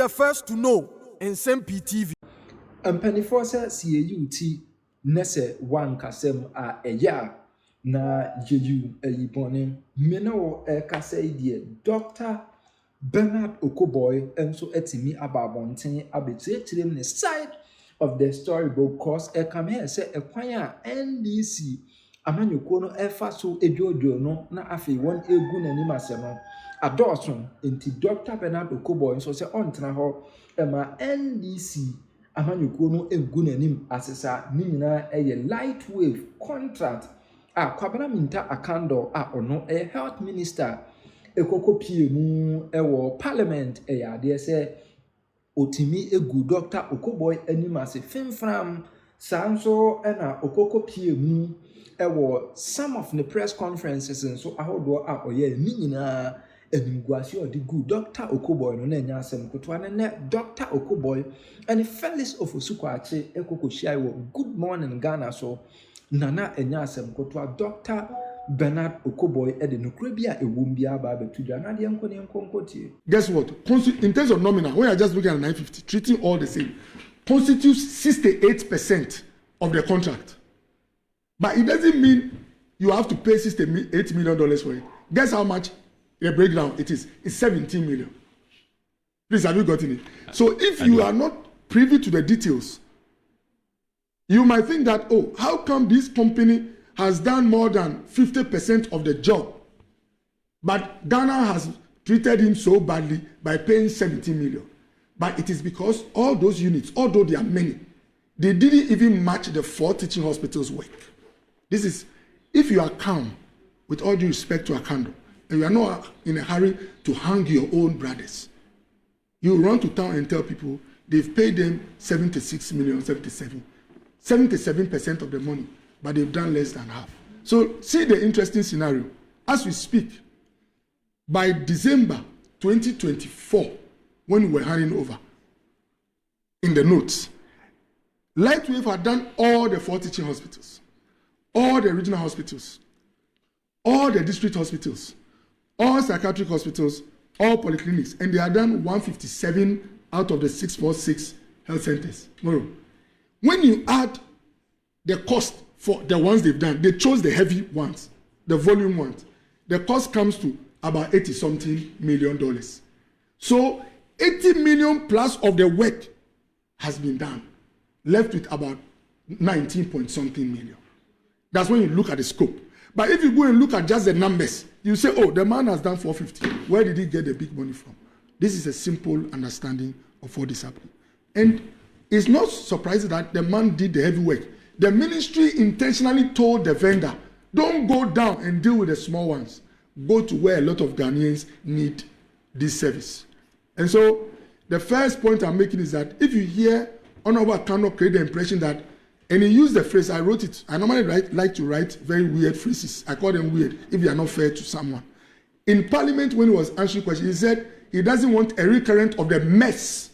the first to know. Nsem-Pii TV. Mpanifo say CAUT nese one kasem a eya na yeyu eyibone meno kasa idie Dr. Bernard Okoe enso etimi ababonten abetirem ne side of the story because come here say ekwan a NDC amanyoko no efa so edwoodwo no na afi won egu nanim asemo adorson enti Dr. Bernard Okoe enso say ontena ho ema NDC amanyoko no egu nanim asesa ni nyina eye light wave contract a kwabana minta akando a ono health minister Nsem-Pii mu ewo parliament eyade se otimi egu Dr. Okoe animase fimfram sanso na Nsem-Pii mu ewo some of the press conferences so ahodo a oye ni nyina enimguase odi gu Dr. Okoe no na nya asem kotoa ne Dr. Okoe and Felix Ofosu Kwakye ekokohia wo good morning Ghana so nana enya asem kotoa Dr. Bernard Okoe ede nokra bia ewum bia ba betudwa na de enko ne enkonkotie. Guess what? In terms of nominal, when I just looking at 950, treating all the same, constitutes 68% of the contract. But it doesn't mean you have to pay $68 million for it. Guess how much the breakdown it is? It's 17 million. Please, have you gotten it? So if you are not privy to the details, you might think that, oh, how come this company has done more than 50% of the job, but Ghana has treated him so badly by paying 17 million. But it is because all those units, although there are many, they didn't even match the 4 teaching hospitals' work. This is, if you are calm, with all due respect to Akando, and you are not in a hurry to hang your own brothers, you run to town and tell people they've paid them 76 million, 77% of the money, but they've done less than half. So see the interesting scenario. As we speak, by December 2024, when we were handing over, in the notes, Lightwave had done all the 4 teaching hospitals, all the regional hospitals, all the district hospitals, all psychiatric hospitals, all polyclinics, and they had done 157 out of the 646 health centers. When you add the cost for the ones they've done, they chose the heavy ones, the volume ones. The cost comes to about $80-something million. So 80 million plus of the work has been done, left with about 19-point-something million. That's when you look at the scope. But if you go and look at just the numbers, you say, oh, the man has done 450. Where did he get the big money from? This is a simple understanding of what is happening. And it's not surprising that the man did the heavy work. The ministry intentionally told the vendor, don't go down and deal with the small ones. Go to where a lot of Ghanaians need this service. And so the first point I'm making is that if you hear Honorable Kano create the impression that, and he used the phrase, I wrote it, I normally like to write very weird phrases. I call them weird if they are not fair to someone. In Parliament, when he was answering questions, he said he doesn't want a recurrent of the mess.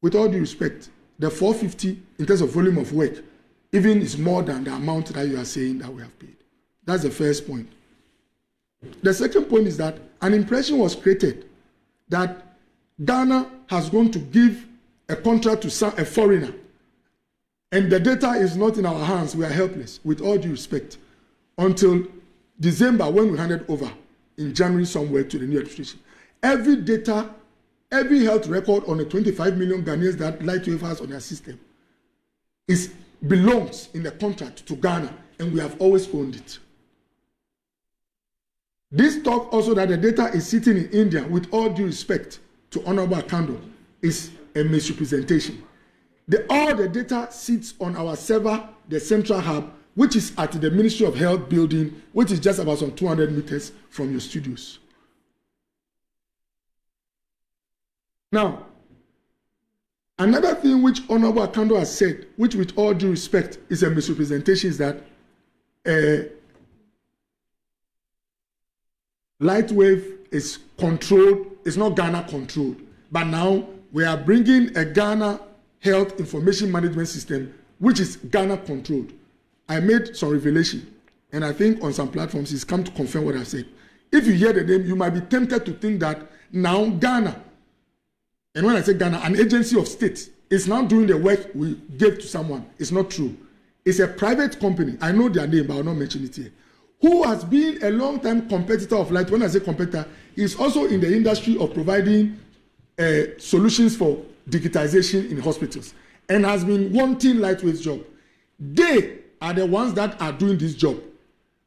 With all due respect, the 450 in terms of volume of work, even is more than the amount that you are saying that we have paid. That's the first point. The second point is that an impression was created that Ghana has gone to give a contract to a foreigner, and the data is not in our hands. We are helpless, with all due respect, until December when we handed over in January somewhere to the new administration. Every data, every health record on the 25 million Ghanaians that Lightwave has on their system belongs in the contract to Ghana, and we have always owned it. This talk also that the data is sitting in India, with all due respect to Honorable Akando, is a misrepresentation. All the data sits on our server, the central hub, which is at the Ministry of Health building, which is just about some 200 meters from your studios. Now, another thing which Honorable Akando has said, which with all due respect is a misrepresentation, is that Lightwave is controlled, it's not Ghana controlled, but now we are bringing a Ghana Health Information Management System, which is Ghana controlled. I made some revelation, and I think on some platforms it's come to confirm what I said. If you hear the name, you might be tempted to think that now Ghana And when I say Ghana, an agency of state is now doing the work we gave to someone. It's not true. It's a private company. I know their name, but I will not mention it here. Who has been a long-time competitor of Light. When I say competitor, is also in the industry of providing solutions for digitization in hospitals and has been wanting Lightwave's job. They are the ones that are doing this job.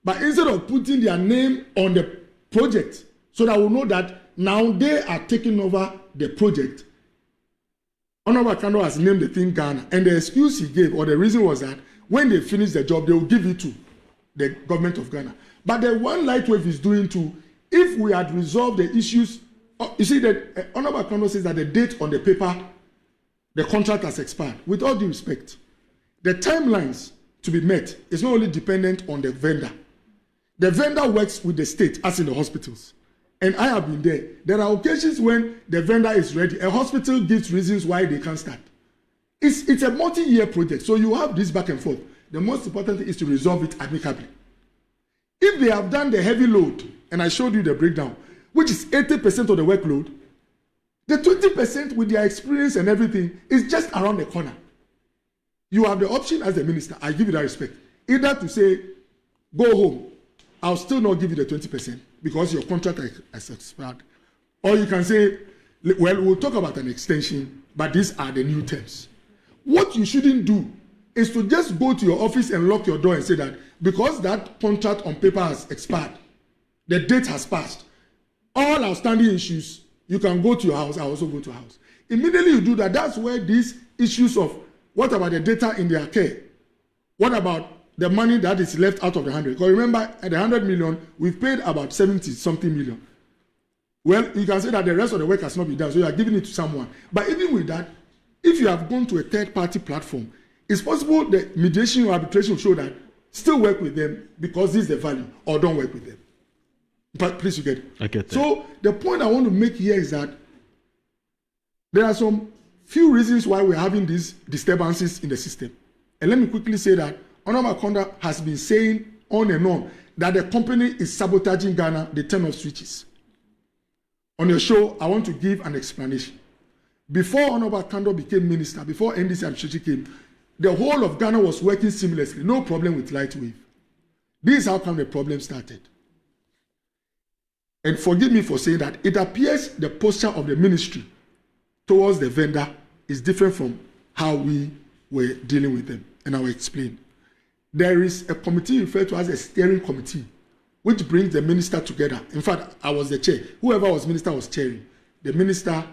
But instead of putting their name on the project so that we know that now they are taking over the project, Honorable Kando has named the thing Ghana. And the excuse he gave, or the reason was that when they finish the job, they will give it to the government of Ghana. But the one Lightwave is doing too, if we had resolved the issues, you see that Honorable Kando says that the date on the paper, the contract has expired. With all due respect, the timelines to be met is not only dependent on the vendor. The vendor works with the state, as in the hospitals. And I have been there. There are occasions when the vendor is ready. A hospital gives reasons why they can't start. It's a multi-year project, so you have this back and forth. The most important thing is to resolve it amicably. If they have done the heavy load, and I showed you the breakdown, which is 80% of the workload, the 20% with their experience and everything is just around the corner. You have the option as the minister, I give you that respect, either to say, go home, I'll still not give you the 20% because your contract has expired. Or you can say, well, we'll talk about an extension, but these are the new terms. What you shouldn't do is to just go to your office and lock your door and say that because that contract on paper has expired, the date has passed, all outstanding issues, you can go to your house, I also go to your house. Immediately you do that, that's where these issues of what about the data in their care? What about the money that is left out of the 100? Because remember, at the 100 million, we've paid about 70-something million. Well, you can say that the rest of the work has not been done, so you are giving it to someone. But even with that, if you have gone to a third-party platform, it's possible the mediation or arbitration will show that still work with them because this is the value, or don't work with them. But please, you get it. I get that. So the point I want to make here is that there are some few reasons why we're having these disturbances in the system. And let me quickly say that Honorable Konda has been saying on and on that the company is sabotaging Ghana, the turn of switches. On your show, I want to give an explanation. Before Honorable Kando became minister, before NDC administration came, the whole of Ghana was working seamlessly, no problem with Lightwave. This is how come the problem started. And forgive me for saying that it appears the posture of the ministry towards the vendor is different from how we were dealing with them. And I will explain. There is a committee referred to as a steering committee, which brings the minister together. In fact, I was the chair. Whoever was minister was chairing. The minister,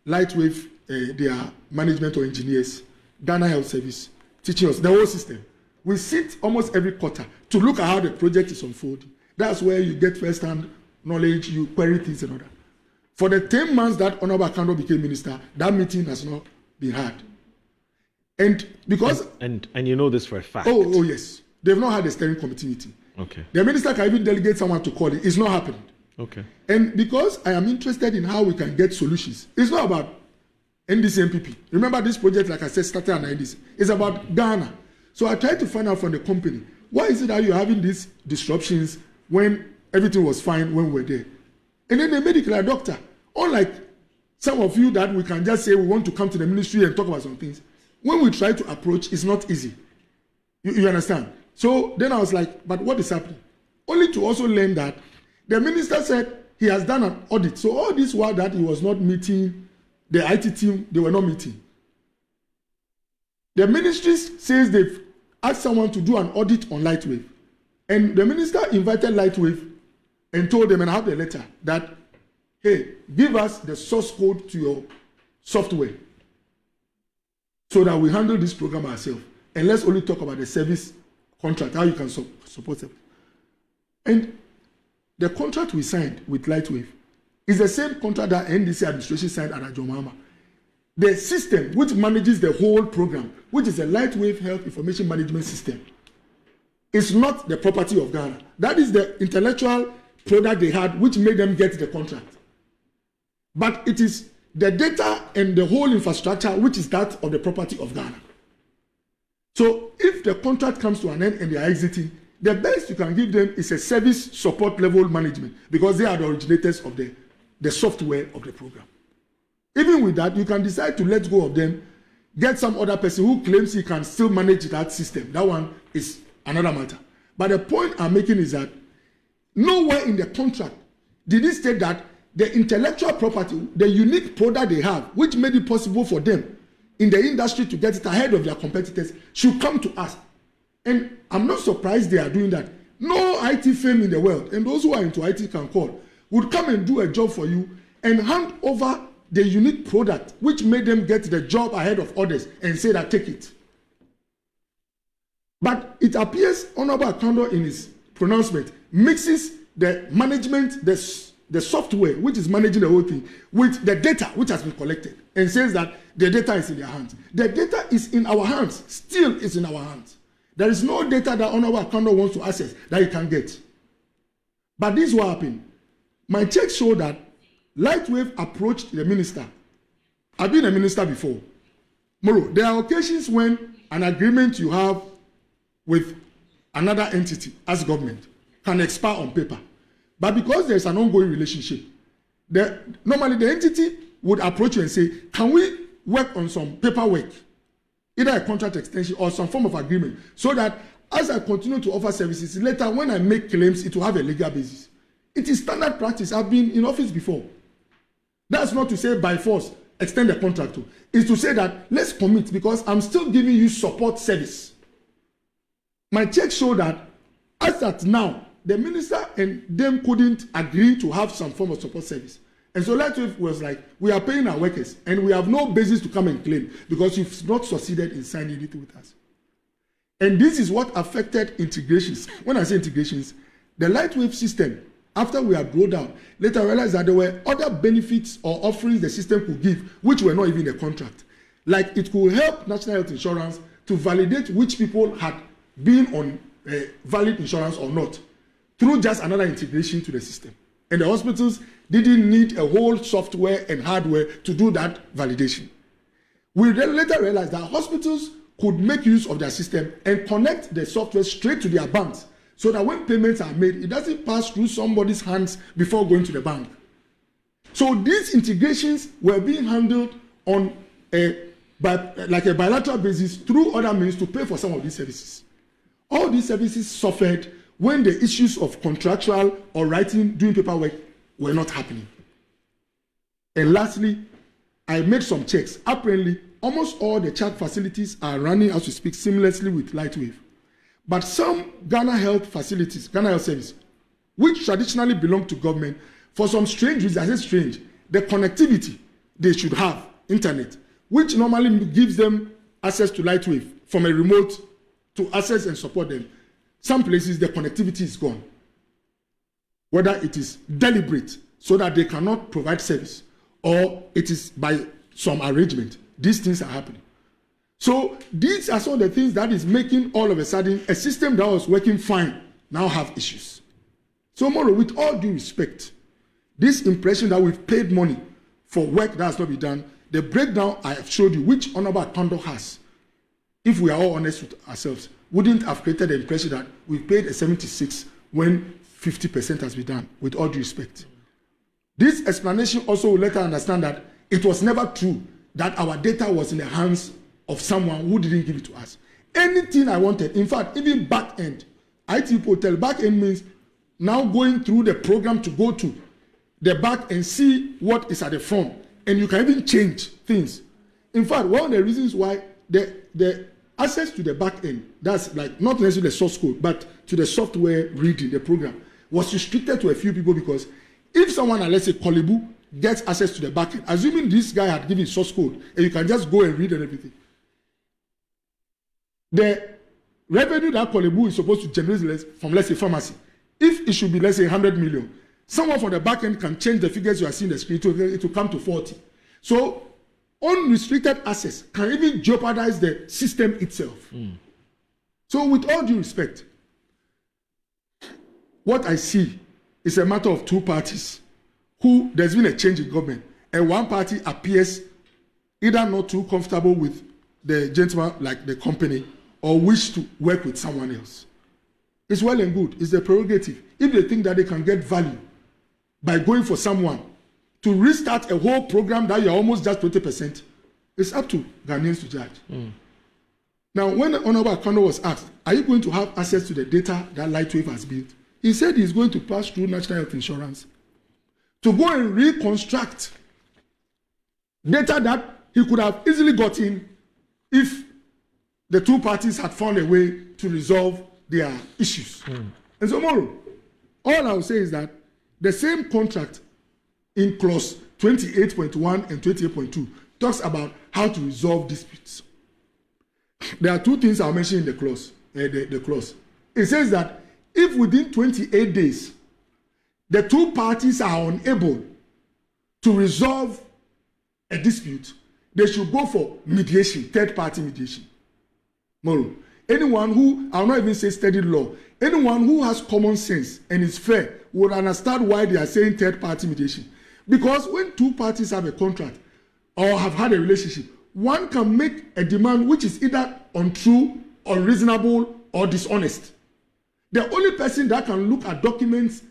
Lightwave, their management or engineers, Ghana Health Service, teaching us the whole system. We sit almost every quarter to look at how the project is unfolding. That's where you get first-hand knowledge, you query things and all that. For the 10 months that Honorable Kando became minister, that meeting has not been had. And because and you know this for a fact. Oh yes, they've not had a steering committee meeting. Okay. The minister can even delegate someone to call it. It's not happening. Okay. And because I am interested in how we can get solutions, it's not about Nsem-Pii. Remember this project, like I said, started at NDC. It's about Ghana. So I tried to find out from the company, why is it that you're having these disruptions when everything was fine when we were there? And then they made it clear, doctor, unlike some of you that we can just say we want to come to the ministry and talk about some things, when we try to approach, it's not easy. You understand? So then I was like, but what is happening? Only to also learn that the minister said he has done an audit. So all this while that he was not meeting, the IT team, they were not meeting. The ministry says they've asked someone to do an audit on Lightwave. And the minister invited Lightwave and told them, and I have the letter, that, hey, give us the source code to your software so that we handle this program ourselves. And let's only talk about the service contract, how you can support it. And the contract we signed with Lightwave is the same contract that NDC administration signed at Ajomama. The system which manages the whole program, which is a Lightwave Health Information Management System, is not the property of Ghana. That is the intellectual product they had which made them get the contract. But it is the data and the whole infrastructure which is that of the property of Ghana. So if the contract comes to an end and they are exiting, the best you can give them is a service support level management because they are the originators of the software of the program. Even with that, you can decide to let go of them, get some other person who claims he can still manage that system. That one is another matter. But the point I'm making is that nowhere in the contract did it state that the intellectual property, the unique product they have, which made it possible for them in the industry to get it ahead of their competitors, should come to us. And I'm not surprised they are doing that. No IT firm in the world, and those who are into IT can call, would come and do a job for you and hand over the unique product which made them get the job ahead of others and say that take it. But it appears Honorable Akando in his pronouncement mixes the management, the software which is managing the whole thing with the data which has been collected and says that the data is in their hands. The data is in our hands, still is in our hands. There is no data that Honorable Akando wants to access that he can get. But this is what happened. My checks show that Lightwave approached the minister. I've been a minister before. Moro, there are occasions when an agreement you have with another entity as government can expire on paper. But because there's an ongoing relationship, normally the entity would approach you and say, can we work on some paperwork, either a contract extension or some form of agreement, so that as I continue to offer services, later when I make claims, it will have a legal basis. It is standard practice. I've been in office before. That's not to say by force extend the contract to. It's to say that let's commit because I'm still giving you support service. My checks show that as at now, the minister and them couldn't agree to have some form of support service. And so Lightwave was like, we are paying our workers and we have no basis to come and claim because you've not succeeded in signing it with us. And this is what affected integrations. When I say integrations, the Lightwave system, after we had rolled out, later realized that there were other benefits or offerings the system could give, which were not even in the contract. Like it could help National Health Insurance to validate which people had been on valid insurance or not, through just another integration to the system. And the hospitals didn't need a whole software and hardware to do that validation. We then later realized that hospitals could make use of their system and connect the software straight to their banks, so that when payments are made, it doesn't pass through somebody's hands before going to the bank. So these integrations were being handled on a bilateral basis through other means to pay for some of these services. All these services suffered when the issues of contractual or writing, doing paperwork were not happening. And lastly, I made some checks. Apparently, almost all the chat facilities are running as we speak seamlessly with Lightwave. But some Ghana Health facilities, Ghana Health Service, which traditionally belong to government, for some strange reasons, I say strange, the connectivity they should have, internet, which normally gives them access to Lightwave from a remote to access and support them. Some places the connectivity is gone. Whether it is deliberate so that they cannot provide service or it is by some arrangement, these things are happening. So these are some of the things that is making all of a sudden a system that was working fine now have issues. So Moro, with all due respect, this impression that we've paid money for work that has not been done, the breakdown I have showed you, which Honorable Akando has, if we are all honest with ourselves, wouldn't have created the impression that we've paid a 76 when 50% has been done, with all due respect. This explanation also will let us understand that it was never true that our data was in the hands of someone who didn't give it to us. Anything I wanted, in fact, even back end, IT people tell back end means now going through the program to go to the back and see what is at the front, and you can even change things. In fact, one of the reasons why the access to the back end, that's like not necessarily the source code, but to the software reading the program, was restricted to a few people because if someone, let's say Kolebu, gets access to the back end, assuming this guy had given source code and you can just go and read and everything, the revenue that Kolebu is supposed to generate from, let's say, pharmacy, if it should be, let's say, 100 million, someone from the back end can change the figures you are seeing on the screen, it will come to 40. So unrestricted access can even jeopardize the system itself. So with all due respect, what I see is a matter of two parties who there's been a change in government, and one party appears either not too comfortable with the gentleman, like the company, or wish to work with someone else. It's well and good. It's their prerogative. If they think that they can get value by going for someone to restart a whole program that you're almost just 20%, it's up to Ghanaians to judge. Now, when Honorable Akando was asked, are you going to have access to the data that Lightwave has built? He said he's going to pass through National Health Insurance to go and reconstruct data that he could have easily gotten if the two parties had found a way to resolve their issues. And so, Moro, all I will say is that the same contract in clause 28.1 and 28.2 talks about how to resolve disputes. There are two things I'll mention in the clause. The clause. It says that if within 28 days the two parties are unable to resolve a dispute, they should go for mediation, third-party mediation. Moro, anyone who, I'll not even say studied law, anyone who has common sense and is fair would understand why they are saying third-party mediation. Because when two parties have a contract or have had a relationship, one can make a demand which is either untrue, unreasonable, or dishonest. The only person that can look at documents,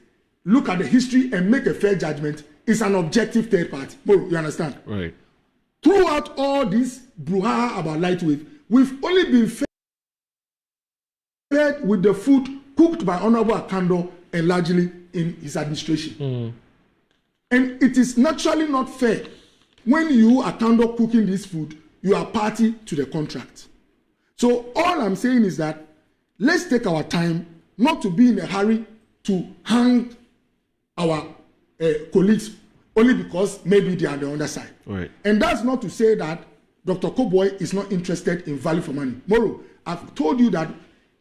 look at the history, and make a fair judgment is an objective third party. Moro, you understand? Right. Throughout all this brouhaha about Lightwave, we've only been fed with the food cooked by Honorable Akando and largely in his administration. And it is naturally not fair when you are Akando cooking this food, you are party to the contract. So all I'm saying is that let's take our time not to be in a hurry to hang our colleagues only because maybe they are on the underside. Right. And that's not to say that Dr. Boye is not interested in value for money. Moro, I've told you that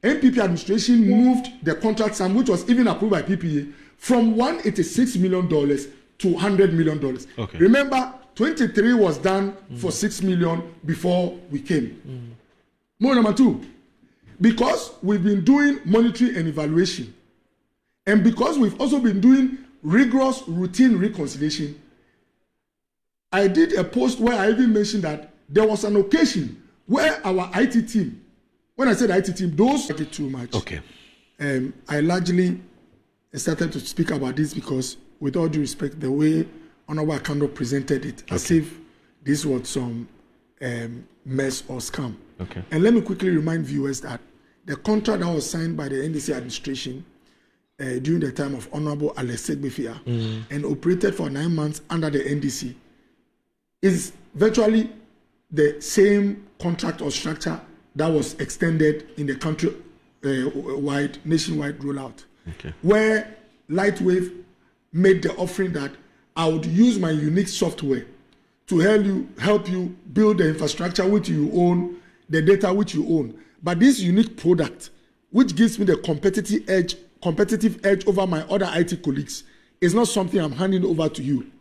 NPP administration moved the contract sum, which was even approved by PPA, from $186 million to $100 million. Okay. Remember, 23 was done for $6 million before we came. More number two, because we've been doing monitoring and evaluation, and because we've also been doing rigorous routine reconciliation, I did a post where I even mentioned that there was an occasion where our IT team, when I said IT team, those did too much. Okay. I largely started to speak about this because, with all due respect, the way Honorable Akando presented it, as if this was some mess or scam. Okay. And let me quickly remind viewers that the contract that was signed by the NDC administration during the time of Honorable Alex Segbefia and operated for 9 months under the NDC is virtually the same contract or structure that was extended in the country nationwide rollout, where Lightwave made the offering that I would use my unique software to help you build the infrastructure which you own, the data which you own. But this unique product, which gives me the competitive edge over my other IT colleagues, is not something I'm handing over to you.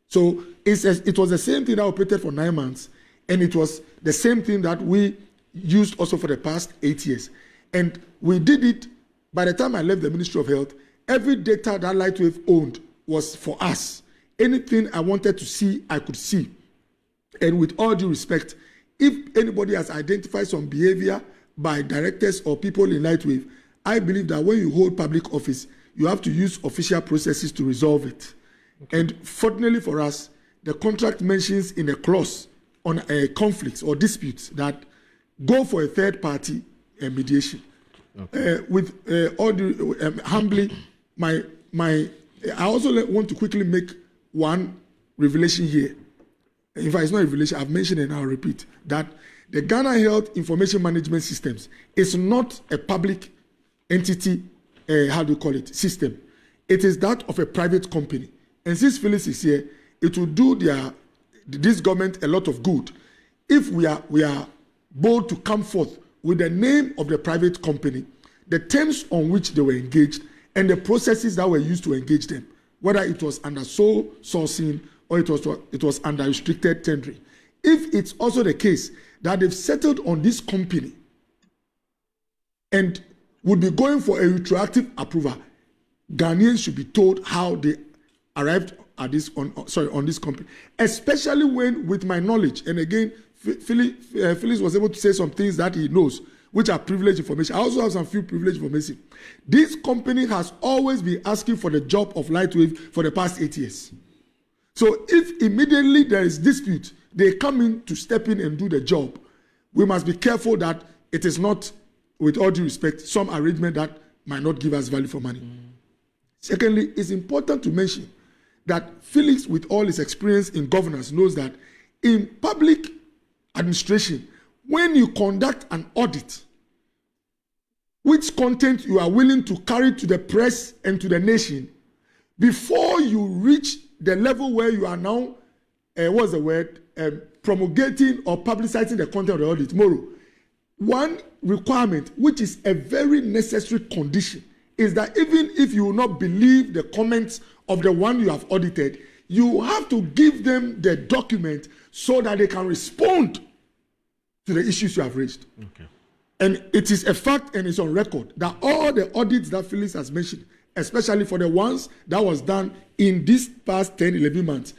So it was the same thing that operated for 9 months, and it was the same thing that we used also for the past 8 years. And we did it, by the time I left the Ministry of Health, every data that Lightwave owned was for us. Anything I wanted to see, I could see. And with all due respect, if anybody has identified some behavior by directors or people in Lightwave, I believe that when you hold public office, you have to use official processes to resolve it. And fortunately for us, the contract mentions in a clause on conflicts or disputes that go for a third party mediation. With all due, humbly, I also want to quickly make one revelation here. In fact, it's not a revelation, I've mentioned it and I'll repeat, that the Ghana Health Information Management Systems is not a public entity, system. It is that of a private company. And since Phyllis is here, it will do this government a lot of good if we are bold to come forth with the name of the private company, the terms on which they were engaged, and the processes that were used to engage them, whether it was under sole sourcing or it was under restricted tendering. If it's also the case that they've settled on this company and would be going for a retroactive approval, Ghanaians should be told how they arrived at on this company, especially when, with my knowledge, and again, Phyllis was able to say some things that he knows, which are privileged information. I also have some few privileged information. This company has always been asking for the job of Lightwave for the past 8 years. So if immediately there is dispute, they come in to step in and do the job, we must be careful that it is not, with all due respect, some arrangement that might not give us value for money. Secondly, it's important to mention that Felix, with all his experience in governance, knows that in public administration, when you conduct an audit, which content you are willing to carry to the press and to the nation, before you reach the level where you are now, promulgating or publicizing the content of the audit tomorrow, one requirement, which is a very necessary condition, is that even if you will not believe the comments of the one you have audited, you have to give them the document so that they can respond to the issues you have raised. Okay. And it is a fact and it's on record that all the audits that Felix has mentioned, especially for the ones that was done in these past 10, 11 months,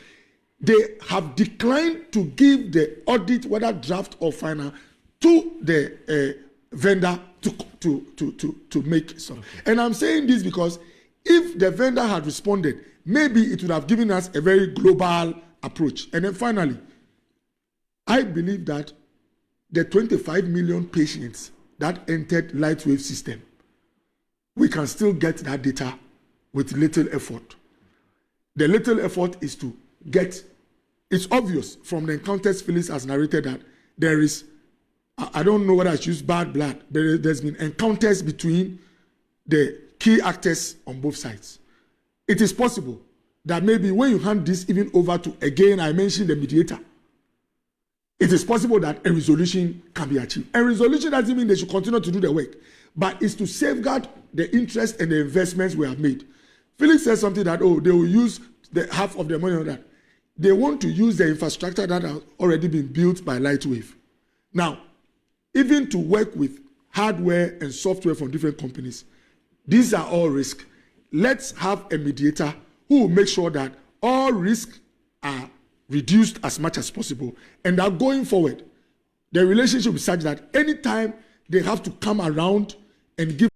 they have declined to give the audit, whether draft or final, to the vendor to make some. Okay. And I'm saying this because if the vendor had responded, maybe it would have given us a very global approach. And then finally, I believe that the 25 million patients that entered Lightwave system, we can still get that data with little effort. The little effort is to get, it's obvious from the encounters Felix has narrated that there is, I don't know whether I should use bad blood, but there's been encounters between the key actors on both sides. It is possible that maybe when you hand this even over to, again, I mentioned the mediator, it is possible that a resolution can be achieved. And resolution doesn't mean they should continue to do the work, but it's to safeguard the interest and the investments we have made. Felix says something that, oh, they will use the half of the money on that. They want to use the infrastructure that has already been built by Lightwave. Now, even to work with hardware and software from different companies, these are all risks. Let's have a mediator who will make sure that all risks are reduced as much as possible, and that going forward, the relationship is such that anytime they have to come around and give